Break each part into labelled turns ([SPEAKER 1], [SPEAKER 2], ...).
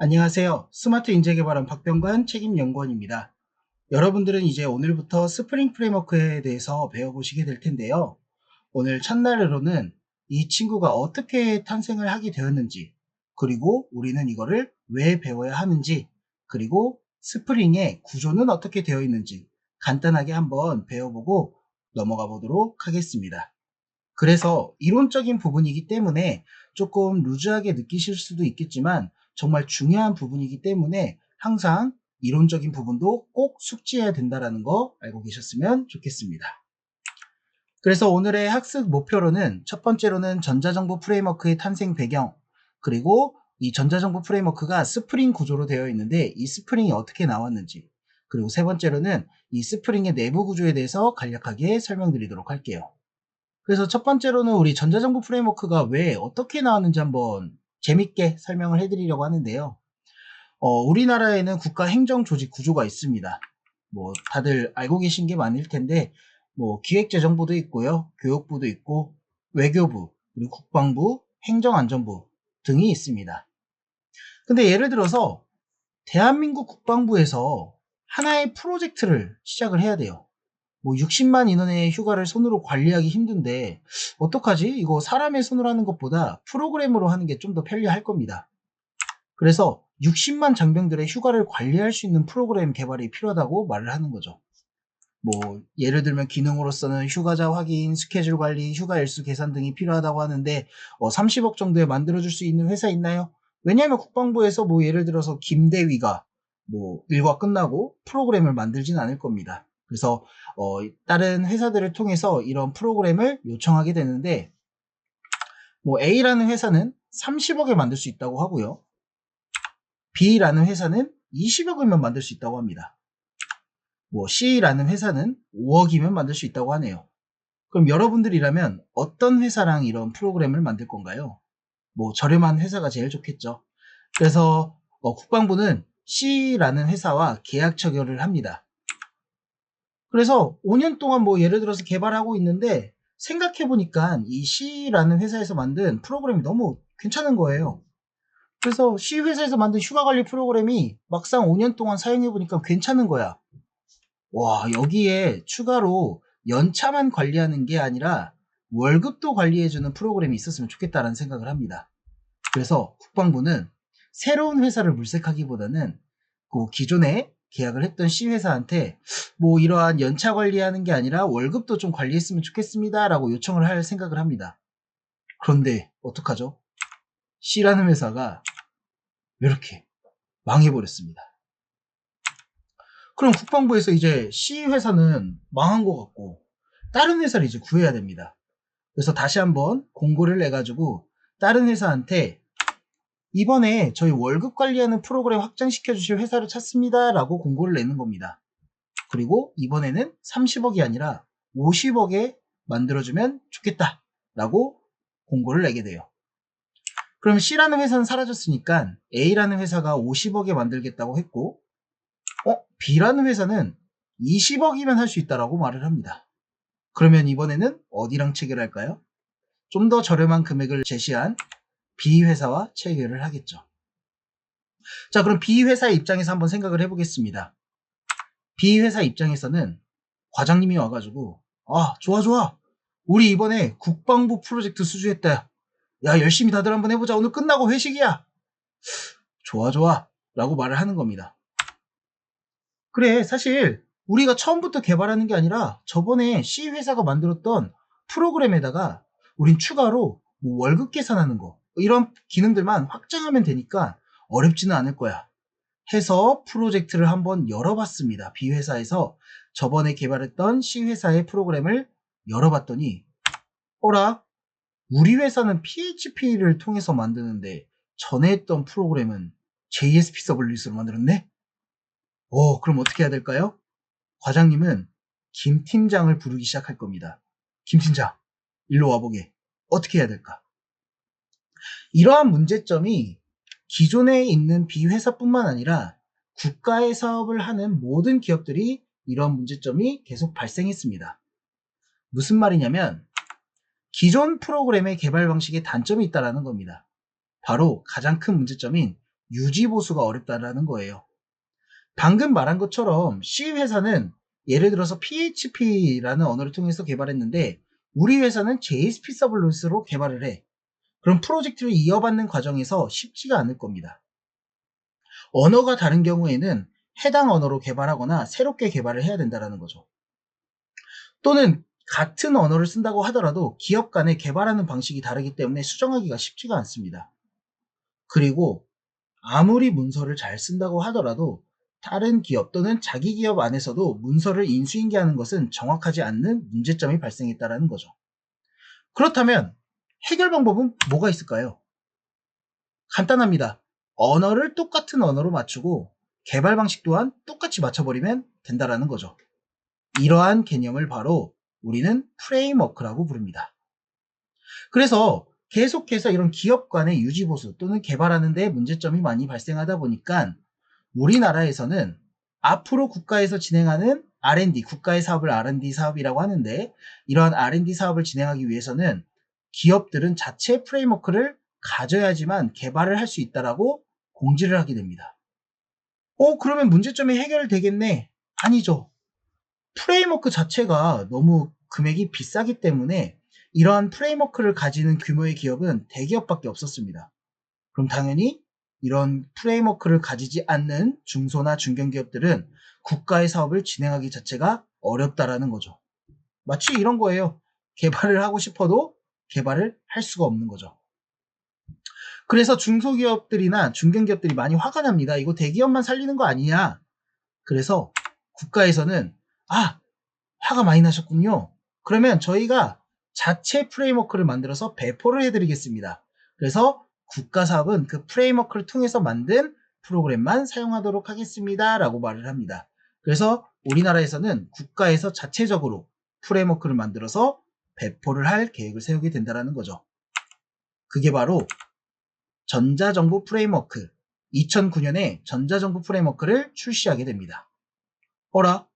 [SPEAKER 1] 안녕하세요. 스마트 인재개발원 박병관 책임연구원입니다. 여러분들은 이제 오늘부터 스프링 프레임워크에 대해서 배워보시게 될 텐데요. 오늘 첫날으로는 이 친구가 어떻게 탄생을 하게 되었는지, 그리고 우리는 이거를 왜 배워야 하는지, 그리고 스프링의 구조는 어떻게 되어 있는지 간단하게 한번 배워보고 넘어가 보도록 하겠습니다. 그래서 이론적인 부분이기 때문에 조금 루즈하게 느끼실 수도 있겠지만 정말 중요한 부분이기 때문에 항상 이론적인 부분도 꼭 숙지해야 된다는 거 알고 계셨으면 좋겠습니다. 그래서 오늘의 학습 목표로는 첫 번째로는 전자정보 프레임워크의 탄생 배경, 그리고 이 전자정보 프레임워크가 스프링 구조로 되어 있는데 이 스프링이 어떻게 나왔는지, 그리고 세 번째로는 이 스프링의 내부 구조에 대해서 간략하게 설명드리도록 할게요. 그래서 첫 번째로는 우리 전자정보 프레임워크가 왜 어떻게 나왔는지 한번 재밌게 설명을 해드리려고 하는데요. 우리나라에는 국가 행정 조직 구조가 있습니다. 뭐 다들 알고 계신 게 많을 텐데 뭐 기획재정부도 있고요, 교육부도 있고, 외교부, 그리고 국방부, 행정안전부 등이 있습니다. 근데 예를 들어서 대한민국 국방부에서 하나의 프로젝트를 시작을 해야 돼요. 뭐 60만 인원의 휴가를 손으로 관리하기 힘든데 어떡하지? 이거 사람의 손으로 하는 것보다 프로그램으로 하는 게 좀 더 편리할 겁니다. 그래서 60만 장병들의 휴가를 관리할 수 있는 프로그램 개발이 필요하다고 말을 하는 거죠. 뭐 예를 들면 기능으로서는 휴가자 확인, 스케줄 관리, 휴가 일수 계산 등이 필요하다고 하는데 30억 정도에 만들어줄 수 있는 회사 있나요? 왜냐하면 국방부에서 뭐 예를 들어서 김대위가 뭐 일과 끝나고 프로그램을 만들진 않을 겁니다. 그래서 다른 회사들을 통해서 이런 프로그램을 요청하게 되는데 뭐 A라는 회사는 30억에 만들 수 있다고 하고요. B라는 회사는 20억이면 만들 수 있다고 합니다. 뭐 C라는 회사는 5억이면 만들 수 있다고 하네요. 그럼 여러분들이라면 어떤 회사랑 이런 프로그램을 만들 건가요? 뭐 저렴한 회사가 제일 좋겠죠. 그래서 국방부는 C라는 회사와 계약 체결을 합니다. 그래서 5년 동안 뭐 예를 들어서 개발하고 있는데 생각해보니까 이 C라는 회사에서 만든 프로그램이 너무 괜찮은 거예요. 그래서 C 회사에서 만든 휴가 관리 프로그램이 막상 5년 동안 사용해보니까 괜찮은 거야. 와, 여기에 추가로 연차만 관리하는 게 아니라 월급도 관리해주는 프로그램이 있었으면 좋겠다라는 생각을 합니다. 그래서 국방부는 새로운 회사를 물색하기보다는 그 기존에 계약을 했던 C 회사한테 뭐 이러한 연차 관리하는 게 아니라 월급도 좀 관리했으면 좋겠습니다 라고 요청을 할 생각을 합니다. 그런데 어떡하죠? C라는 회사가 이렇게 망해버렸습니다. 그럼 국방부에서 이제 C 회사는 망한 것 같고 다른 회사를 이제 구해야 됩니다. 그래서 다시 한번 공고를 내가지고 다른 회사한테 이번에 저희 월급 관리하는 프로그램 확장시켜 주실 회사를 찾습니다 라고 공고를 내는 겁니다. 그리고 이번에는 30억이 아니라 50억에 만들어주면 좋겠다 라고 공고를 내게 돼요. 그럼 C라는 회사는 사라졌으니까 A라는 회사가 50억에 만들겠다고 했고 B라는 회사는 20억이면 할 수 있다라고 말을 합니다. 그러면 이번에는 어디랑 체결할까요? 좀 더 저렴한 금액을 제시한 B 회사와 체결을 하겠죠. 자, 그럼 B 회사의 입장에서 한번 생각을 해보겠습니다. B 회사 입장에서는 과장님이 와가지고 좋아 좋아 우리 이번에 국방부 프로젝트 수주했다. 야, 열심히 다들 한번 해보자. 오늘 끝나고 회식이야. 좋아 좋아 라고 말을 하는 겁니다. 그래, 사실 우리가 처음부터 개발하는 게 아니라 저번에 C 회사가 만들었던 프로그램에다가 우린 추가로 뭐 월급 계산하는 거 이런 기능들만 확장하면 되니까 어렵지는 않을 거야 해서 프로젝트를 한번 열어봤습니다. B 회사에서 저번에 개발했던 C 회사의 프로그램을 열어봤더니 어라? 우리 회사는 PHP를 통해서 만드는데 전에 했던 프로그램은 JSP 서블릿으로 만들었네? 그럼 어떻게 해야 될까요? 과장님은 김 팀장을 부르기 시작할 겁니다. 김 팀장, 일로 와보게. 어떻게 해야 될까? 이러한 문제점이 기존에 있는 B회사뿐만 아니라 국가의 사업을 하는 모든 기업들이 이런 문제점이 계속 발생했습니다. 무슨 말이냐면 기존 프로그램의 개발 방식에 단점이 있다는 겁니다. 바로 가장 큰 문제점인 유지 보수가 어렵다라는 거예요. 방금 말한 것처럼 C 회사는 예를 들어서 PHP라는 언어를 통해서 개발했는데 우리 회사는 JSP 서블릿으로 개발을 해. 그럼 프로젝트를 이어받는 과정에서 쉽지가 않을 겁니다. 언어가 다른 경우에는 해당 언어로 개발하거나 새롭게 개발을 해야 된다는 거죠. 또는 같은 언어를 쓴다고 하더라도 기업 간에 개발하는 방식이 다르기 때문에 수정하기가 쉽지가 않습니다. 그리고 아무리 문서를 잘 쓴다고 하더라도 다른 기업 또는 자기 기업 안에서도 문서를 인수인계하는 것은 정확하지 않는 문제점이 발생했다는 거죠. 그렇다면 해결 방법은 뭐가 있을까요? 간단합니다. 언어를 똑같은 언어로 맞추고 개발 방식 또한 똑같이 맞춰버리면 된다는 거죠. 이러한 개념을 바로 우리는 프레임워크라고 부릅니다. 그래서 계속해서 이런 기업 간의 유지보수 또는 개발하는 데 문제점이 많이 발생하다 보니까 우리나라에서는 앞으로 국가에서 진행하는 R&D, 국가의 사업을 R&D 사업이라고 하는데 이러한 R&D 사업을 진행하기 위해서는 기업들은 자체 프레임워크를 가져야지만 개발을 할 수 있다라고 공지를 하게 됩니다. 그러면 문제점이 해결되겠네? 아니죠. 프레임워크 자체가 너무 금액이 비싸기 때문에 이러한 프레임워크를 가지는 규모의 기업은 대기업밖에 없었습니다. 그럼 당연히 이런 프레임워크를 가지지 않는 중소나 중견기업들은 국가의 사업을 진행하기 자체가 어렵다라는 거죠. 마치 이런 거예요. 개발을 하고 싶어도 개발을 할 수가 없는 거죠. 그래서 중소기업들이나 중견기업들이 많이 화가 납니다. 이거 대기업만 살리는 거 아니냐. 그래서 국가에서는 화가 많이 나셨군요. 그러면 저희가 자체 프레임워크를 만들어서 배포를 해드리겠습니다. 그래서 국가 사업은 그 프레임워크를 통해서 만든 프로그램만 사용하도록 하겠습니다. 라고 말을 합니다. 그래서 우리나라에서는 국가에서 자체적으로 프레임워크를 만들어서 배포를 할 계획을 세우게 된다는 거죠. 그게 바로 전자정부 프레임워크, 2009년에 전자정부 프레임워크를 출시하게 됩니다. 어라?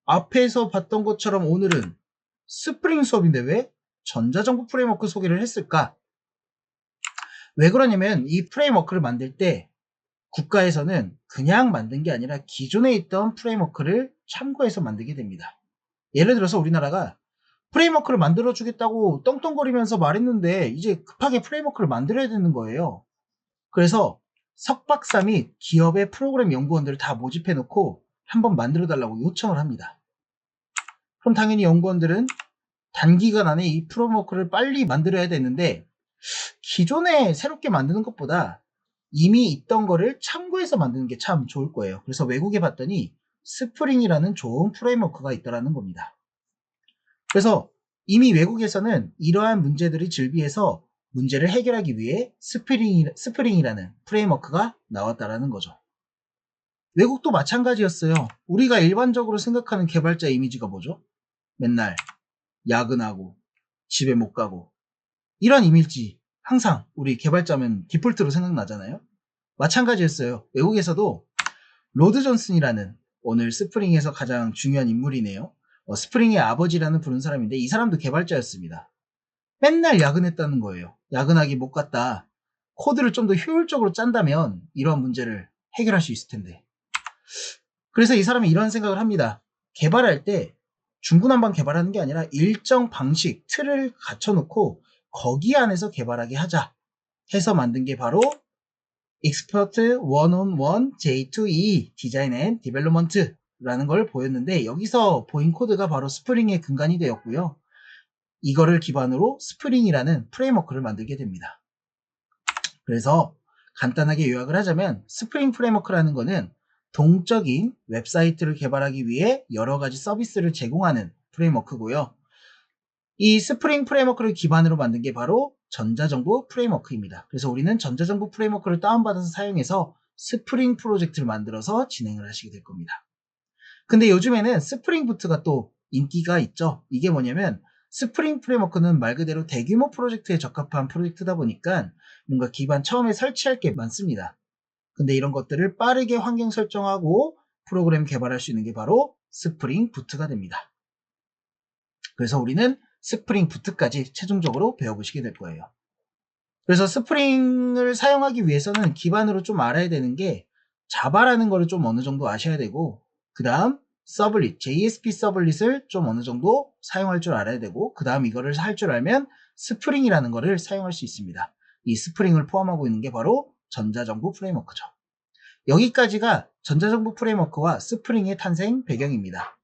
[SPEAKER 1] 앞에서 봤던 것처럼 오늘은 스프링 수업인데 왜 전자정부 프레임워크 소개를 했을까? 왜 그러냐면 이 프레임워크를 만들 때 국가에서는 그냥 만든 게 아니라 기존에 있던 프레임워크를 참고해서 만들게 됩니다. 예를 들어서 우리나라가 프레임워크를 만들어 주겠다고 떵떵거리면서 말했는데 이제 급하게 프레임워크를 만들어야 되는 거예요. 그래서 석박사 및 기업의 프로그램 연구원들을 다 모집해 놓고 한번 만들어 달라고 요청을 합니다. 그럼 당연히 연구원들은 단기간 안에 이 프레임워크를 빨리 만들어야 되는데 기존에 새롭게 만드는 것보다 이미 있던 거를 참고해서 만드는 게 참 좋을 거예요. 그래서 외국에 봤더니 스프링이라는 좋은 프레임워크가 있다는 겁니다. 그래서 이미 외국에서는 이러한 문제들이 즐비해서 문제를 해결하기 위해 스프링이라는 프레임워크가 나왔다는 거죠. 외국도 마찬가지였어요. 우리가 일반적으로 생각하는 개발자 이미지가 뭐죠? 맨날 야근하고 집에 못 가고 이런 이미지 항상 우리 개발자면 디폴트로 생각나잖아요. 마찬가지였어요. 외국에서도 로드 존슨이라는 오늘 스프링에서 가장 중요한 인물이네요. 스프링의 아버지라는 부른 사람인데 이 사람도 개발자였습니다. 맨날 야근했다는 거예요. 야근하기 못 갔다. 코드를 좀 더 효율적으로 짠다면 이런 문제를 해결할 수 있을 텐데. 그래서 이 사람이 이런 생각을 합니다. 개발할 때 중구난방 개발하는 게 아니라 일정 방식, 틀을 갖춰놓고 거기 안에서 개발하게 하자 해서 만든 게 바로 Expert One-on-One J2E 디자인 앤 디벨롭먼트라는 걸 보였는데 여기서 보인 코드가 바로 스프링의 근간이 되었고요. 이거를 기반으로 스프링이라는 프레임워크를 만들게 됩니다. 그래서 간단하게 요약을 하자면 스프링 프레임워크라는 거는 동적인 웹사이트를 개발하기 위해 여러 가지 서비스를 제공하는 프레임워크고요. 이 스프링 프레임워크를 기반으로 만든 게 바로 전자정부 프레임워크입니다. 그래서 우리는 전자정부 프레임워크를 다운받아서 사용해서 스프링 프로젝트를 만들어서 진행을 하시게 될 겁니다. 근데 요즘에는 스프링 부트가 또 인기가 있죠. 이게 뭐냐면 스프링 프레임워크는 말 그대로 대규모 프로젝트에 적합한 프로젝트다 보니까 뭔가 기반 처음에 설치할 게 많습니다. 근데 이런 것들을 빠르게 환경 설정하고 프로그램 개발할 수 있는 게 바로 스프링 부트가 됩니다. 그래서 우리는 스프링 부트까지 최종적으로 배워보시게 될 거예요. 그래서 스프링을 사용하기 위해서는 기반으로 좀 알아야 되는 게 자바라는 거를 좀 어느 정도 아셔야 되고, 그 다음 서블릿, JSP 서블릿을 좀 어느 정도 사용할 줄 알아야 되고, 그 다음 이거를 할 줄 알면 스프링이라는 거를 사용할 수 있습니다. 이 스프링을 포함하고 있는 게 바로 전자정부 프레임워크죠. 여기까지가 전자정부 프레임워크와 스프링의 탄생 배경입니다.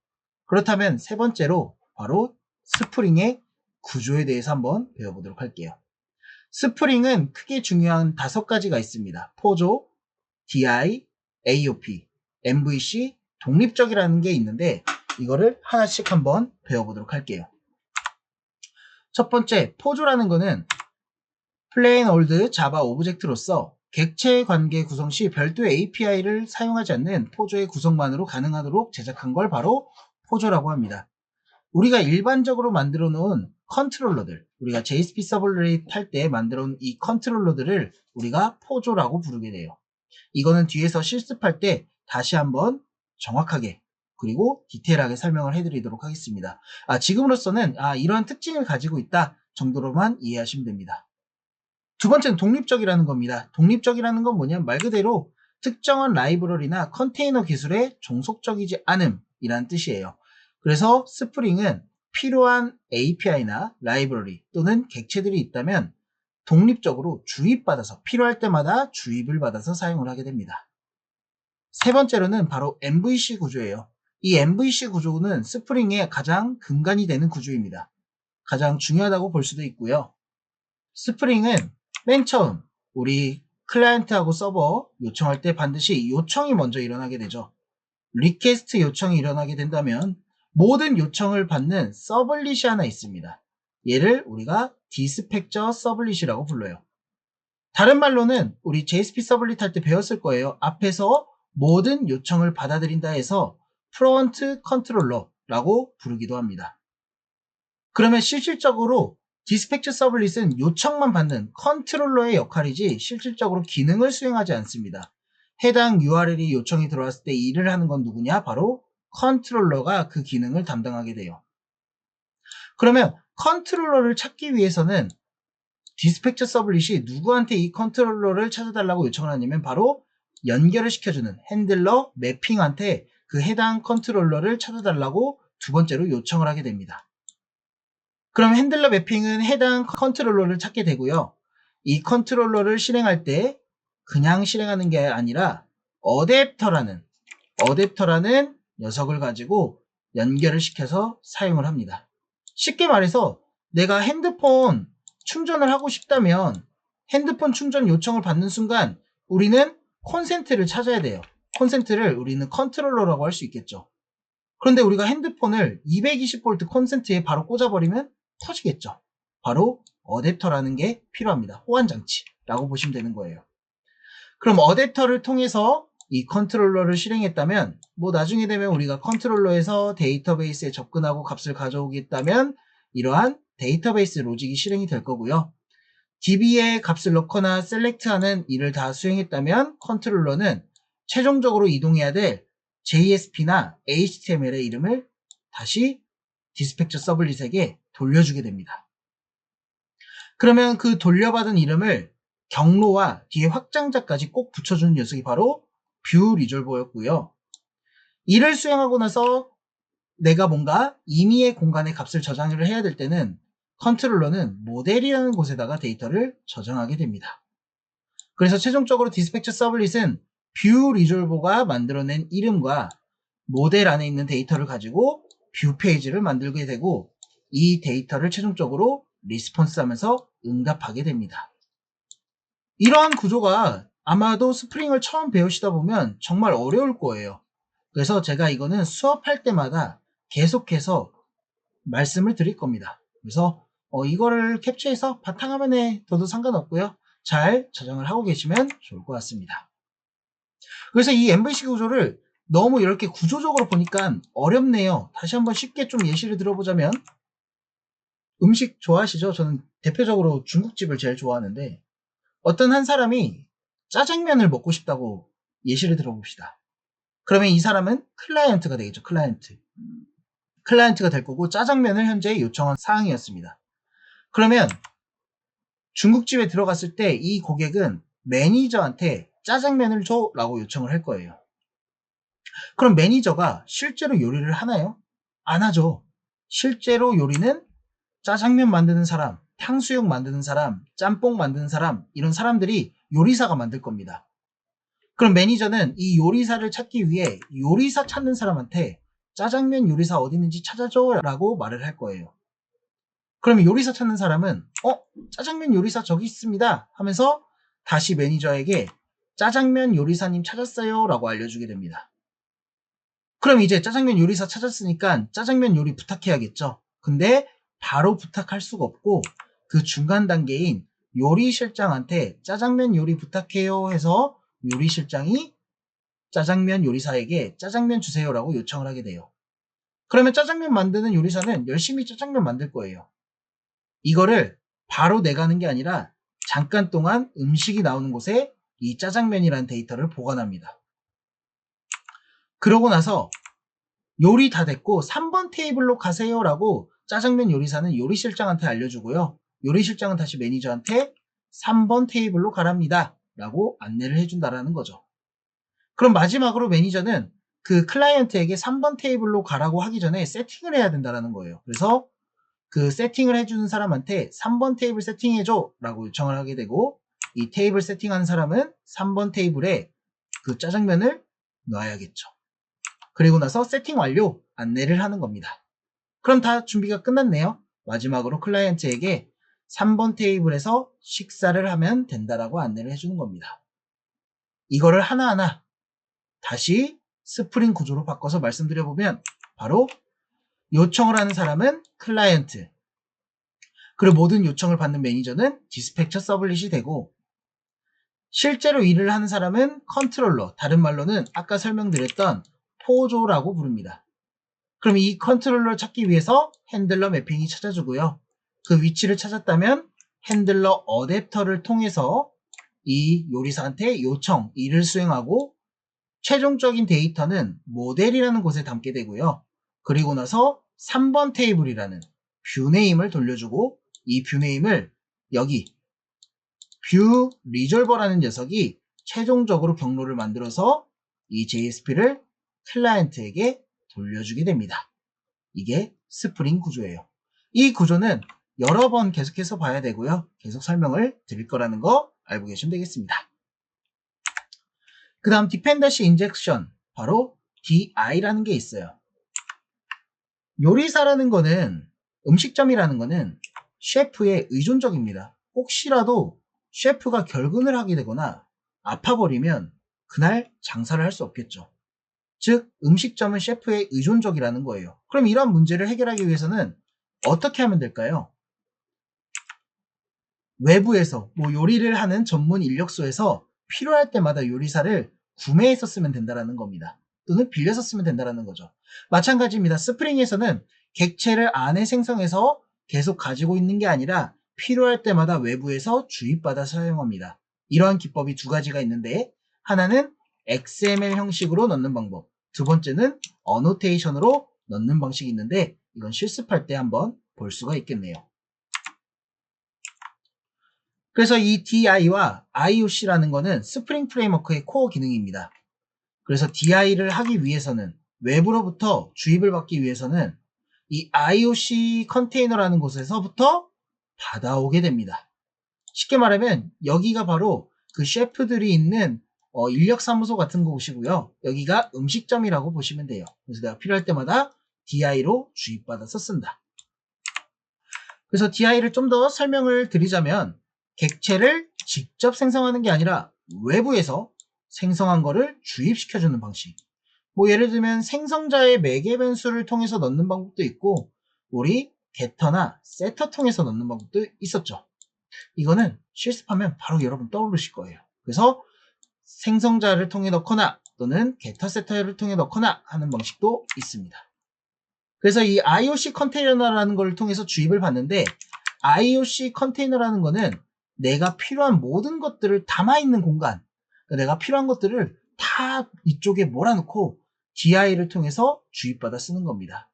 [SPEAKER 1] 그렇다면 세 번째로 바로 스프링의 구조에 대해서 한번 배워보도록 할게요. 스프링은 크게 중요한 5가지가 있습니다. 포조, DI, AOP, MVC, 독립적이라는 게 있는데 이거를 하나씩 한번 배워보도록 할게요. 첫 번째, 포조라는 거는 Plain Old Java 오브젝트로서 객체 관계 구성 시 별도의 API를 사용하지 않는 포조의 구성만으로 가능하도록 제작한 걸 바로 포조라고 합니다. 우리가 일반적으로 만들어 놓은 컨트롤러들, 우리가 JSP 서블릿 할 때 만들어 놓은 이 컨트롤러들을 우리가 포조라고 부르게 돼요. 이거는 뒤에서 실습할 때 다시 한번 정확하게 그리고 디테일하게 설명을 해드리도록 하겠습니다. 지금으로서는 이러한 특징을 가지고 있다 정도로만 이해하시면 됩니다. 두 번째는 독립적이라는 겁니다. 독립적이라는 건 뭐냐면 말 그대로 특정한 라이브러리나 컨테이너 기술에 종속적이지 않음이라는 뜻이에요. 그래서 스프링은 필요한 API나 라이브러리 또는 객체들이 있다면 독립적으로 주입받아서 필요할 때마다 주입을 받아서 사용을 하게 됩니다. 세 번째로는 바로 MVC 구조예요. 이 MVC 구조는 스프링의 가장 근간이 되는 구조입니다. 가장 중요하다고 볼 수도 있고요. 스프링은 맨 처음 우리 클라이언트하고 서버 요청할 때 반드시 요청이 먼저 일어나게 되죠. 리퀘스트 요청이 일어나게 된다면 모든 요청을 받는 서블릿이 하나 있습니다. 얘를 우리가 디스패처 서블릿이라고 불러요. 다른 말로는 우리 JSP 서블릿 할 때 배웠을 거예요. 앞에서 모든 요청을 받아들인다 해서 프론트 컨트롤러라고 부르기도 합니다. 그러면 실질적으로 디스패처 서블릿은 요청만 받는 컨트롤러의 역할이지 실질적으로 기능을 수행하지 않습니다. 해당 URL이 요청이 들어왔을 때 일을 하는 건 누구냐? 바로 컨트롤러가 그 기능을 담당하게 돼요. 그러면 컨트롤러를 찾기 위해서는 디스패처 서블릿이 누구한테 이 컨트롤러를 찾아달라고 요청을 하냐면 바로 연결을 시켜주는 핸들러 매핑한테 그 해당 컨트롤러를 찾아달라고 두 번째로 요청을 하게 됩니다. 그럼 핸들러 매핑은 해당 컨트롤러를 찾게 되고요. 이 컨트롤러를 실행할 때 그냥 실행하는 게 아니라 어댑터라는 녀석을 가지고 연결을 시켜서 사용을 합니다. 쉽게 말해서 내가 핸드폰 충전을 하고 싶다면 핸드폰 충전 요청을 받는 순간 우리는 콘센트를 찾아야 돼요. 콘센트를 우리는 컨트롤러라고 할 수 있겠죠. 그런데 우리가 핸드폰을 220V 콘센트에 바로 꽂아버리면 터지겠죠. 바로 어댑터라는 게 필요합니다. 호환장치라고 보시면 되는 거예요. 그럼 어댑터를 통해서 이 컨트롤러를 실행했다면 나중에 되면 우리가 컨트롤러에서 데이터베이스에 접근하고 값을 가져오겠다면 이러한 데이터베이스 로직이 실행이 될 거고요. DB에 값을 넣거나 셀렉트하는 일을 다 수행했다면 컨트롤러는 최종적으로 이동해야 될 JSP나 HTML의 이름을 다시 디스패처 서블릿에게 돌려주게 됩니다. 그러면 그 돌려받은 이름을 경로와 뒤에 확장자까지 꼭 붙여주는 녀석이 바로 뷰 리졸버였고요. 이를 수행하고 나서 내가 뭔가 임의의 공간에 값을 저장을 해야 될 때는 컨트롤러는 모델이라는 곳에다가 데이터를 저장하게 됩니다. 그래서 최종적으로 디스패처 서블릿은 뷰 리졸버가 만들어낸 이름과 모델 안에 있는 데이터를 가지고 뷰 페이지를 만들게 되고 이 데이터를 최종적으로 리스폰스 하면서 응답하게 됩니다. 이러한 구조가 아마도 스프링을 처음 배우시다 보면 정말 어려울 거예요. 그래서 제가 이거는 수업할 때마다 계속해서 말씀을 드릴 겁니다. 그래서 이거를 캡처해서 바탕화면에 둬도 상관없고요. 잘 저장을 하고 계시면 좋을 것 같습니다. 그래서 이 MVC 구조를 너무 이렇게 구조적으로 보니까 어렵네요. 다시 한번 쉽게 좀 예시를 들어보자면 음식 좋아하시죠? 저는 대표적으로 중국집을 제일 좋아하는데 어떤 한 사람이 짜장면을 먹고 싶다고 예시를 들어봅시다. 그러면 이 사람은 클라이언트가 되겠죠. 클라이언트가 될 거고 짜장면을 현재 요청한 사항이었습니다. 그러면 중국집에 들어갔을 때 이 고객은 매니저한테 짜장면을 줘 라고 요청을 할 거예요. 그럼 매니저가 실제로 요리를 하나요? 안 하죠. 실제로 요리는 짜장면 만드는 사람, 탕수육 만드는 사람, 짬뽕 만드는 사람, 이런 사람들이 요리사가 만들 겁니다. 그럼 매니저는 이 요리사를 찾기 위해 요리사 찾는 사람한테 짜장면 요리사 어디 있는지 찾아줘 라고 말을 할 거예요. 그러면 요리사 찾는 사람은 짜장면 요리사 저기 있습니다 하면서 다시 매니저에게 짜장면 요리사님 찾았어요 라고 알려주게 됩니다. 그럼 이제 짜장면 요리사 찾았으니까 짜장면 요리 부탁해야겠죠. 근데 바로 부탁할 수가 없고 그 중간 단계인 요리실장한테 짜장면 요리 부탁해요 해서 요리실장이 짜장면 요리사에게 짜장면 주세요라고 요청을 하게 돼요. 그러면 짜장면 만드는 요리사는 열심히 짜장면 만들 거예요. 이거를 바로 내가는 게 아니라 잠깐 동안 음식이 나오는 곳에 이 짜장면이라는 데이터를 보관합니다. 그러고 나서 요리 다 됐고 3번 테이블로 가세요라고 짜장면 요리사는 요리실장한테 알려주고요. 요리실장은 다시 매니저한테 3번 테이블로 가랍니다 라고 안내를 해준다라는 거죠. 그럼 마지막으로 매니저는 그 클라이언트에게 3번 테이블로 가라고 하기 전에 세팅을 해야 된다는 거예요. 그래서 그 세팅을 해주는 사람한테 3번 테이블 세팅해줘 라고 요청을 하게 되고 이 테이블 세팅하는 사람은 3번 테이블에 그 짜장면을 놔야겠죠. 그리고 나서 세팅 완료 안내를 하는 겁니다. 그럼 다 준비가 끝났네요. 마지막으로 클라이언트에게 3번 테이블에서 식사를 하면 된다라고 안내를 해주는 겁니다. 이거를 하나하나 다시 스프링 구조로 바꿔서 말씀드려보면 바로 요청을 하는 사람은 클라이언트, 그리고 모든 요청을 받는 매니저는 디스패처 서블릿이 되고 실제로 일을 하는 사람은 컨트롤러, 다른 말로는 아까 설명드렸던 포조라고 부릅니다. 그럼 이 컨트롤러를 찾기 위해서 핸들러 매핑이 찾아주고요. 그 위치를 찾았다면 핸들러 어댑터를 통해서 이 요리사한테 요청, 일을 수행하고 최종적인 데이터는 모델이라는 곳에 담게 되고요. 그리고 나서 3번 테이블이라는 뷰네임을 돌려주고 이 뷰네임을 여기 뷰 리졸버라는 녀석이 최종적으로 경로를 만들어서 이 JSP를 클라이언트에게 돌려주게 됩니다. 이게 스프링 구조예요. 이 구조는 여러 번 계속해서 봐야 되고요. 계속 설명을 드릴 거라는 거 알고 계시면 되겠습니다. 그 다음 디펜던시 인젝션, 바로 DI라는 게 있어요. 요리사라는 거는, 음식점이라는 거는 셰프에 의존적입니다. 혹시라도 셰프가 결근을 하게 되거나 아파버리면 그날 장사를 할 수 없겠죠. 즉 음식점은 셰프에 의존적이라는 거예요. 그럼 이런 문제를 해결하기 위해서는 어떻게 하면 될까요? 외부에서 요리를 하는 전문 인력소에서 필요할 때마다 요리사를 구매해서 쓰면 된다는 겁니다. 또는 빌려서 쓰면 된다는 거죠. 마찬가지입니다. 스프링에서는 객체를 안에 생성해서 계속 가지고 있는 게 아니라 필요할 때마다 외부에서 주입받아 사용합니다. 이러한 기법이 두 가지가 있는데 하나는 XML 형식으로 넣는 방법, 두 번째는 어노테이션으로 넣는 방식이 있는데 이건 실습할 때 한번 볼 수가 있겠네요. 그래서 이 DI와 IOC라는 거는 스프링 프레임워크의 코어 기능입니다. 그래서 DI를 하기 위해서는 외부로부터 주입을 받기 위해서는 이 IOC 컨테이너라는 곳에서부터 받아오게 됩니다. 쉽게 말하면 여기가 바로 그 셰프들이 있는 인력사무소 같은 곳이고요. 여기가 음식점이라고 보시면 돼요. 그래서 내가 필요할 때마다 DI로 주입받아서 쓴다. 그래서 DI를 좀 더 설명을 드리자면 객체를 직접 생성하는 게 아니라 외부에서 생성한 거를 주입시켜주는 방식. 예를 들면 생성자의 매개 변수를 통해서 넣는 방법도 있고 우리 게터나 세터 통해서 넣는 방법도 있었죠. 이거는 실습하면 바로 여러분 떠오르실 거예요. 그래서 생성자를 통해 넣거나 또는 게터 세터를 통해 넣거나 하는 방식도 있습니다. 그래서 이 IOC 컨테이너라는 걸 통해서 주입을 받는데 IOC 컨테이너라는 거는 내가 필요한 모든 것들을 담아있는 공간, 그러니까 내가 필요한 것들을 다 이쪽에 몰아놓고 DI를 통해서 주입받아 쓰는 겁니다.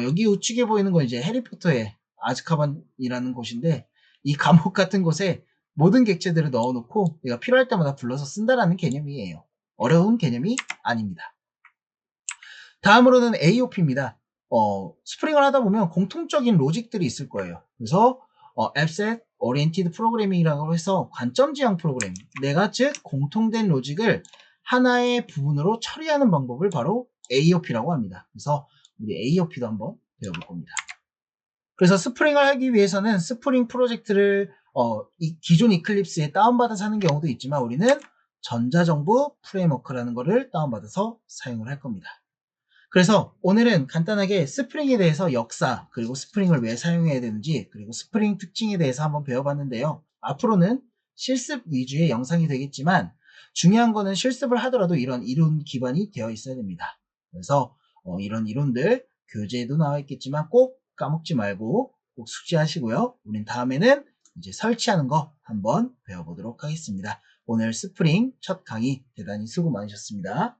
[SPEAKER 1] 여기 우측에 보이는 건 이제 해리포터의 아즈카반이라는 곳인데 이 감옥 같은 곳에 모든 객체들을 넣어놓고 내가 필요할 때마다 불러서 쓴다라는 개념이에요. 어려운 개념이 아닙니다. 다음으로는 AOP입니다. 스프링을 하다 보면 공통적인 로직들이 있을 거예요. 그래서 Abstract Oriented Programming이라고 해서 관점 지향 프로그래밍, 내가 즉 공통된 로직을 하나의 부분으로 처리하는 방법을 바로 AOP라고 합니다. 그래서 우리 AOP도 한번 배워볼 겁니다. 그래서 스프링을 하기 위해서는 스프링 프로젝트를 기존 이클립스에 다운받아서 하는 경우도 있지만 우리는 전자정부 프레임워크라는 거를 다운받아서 사용을 할 겁니다. 그래서 오늘은 간단하게 스프링에 대해서 역사, 그리고 스프링을 왜 사용해야 되는지, 그리고 스프링 특징에 대해서 한번 배워봤는데요. 앞으로는 실습 위주의 영상이 되겠지만 중요한 거는 실습을 하더라도 이런 이론 기반이 되어 있어야 됩니다. 그래서 이런 이론들 교재에도 나와 있겠지만 꼭 까먹지 말고 꼭 숙지하시고요. 우린 다음에는 이제 설치하는 거 한번 배워보도록 하겠습니다. 오늘 스프링 첫 강의 대단히 수고 많으셨습니다.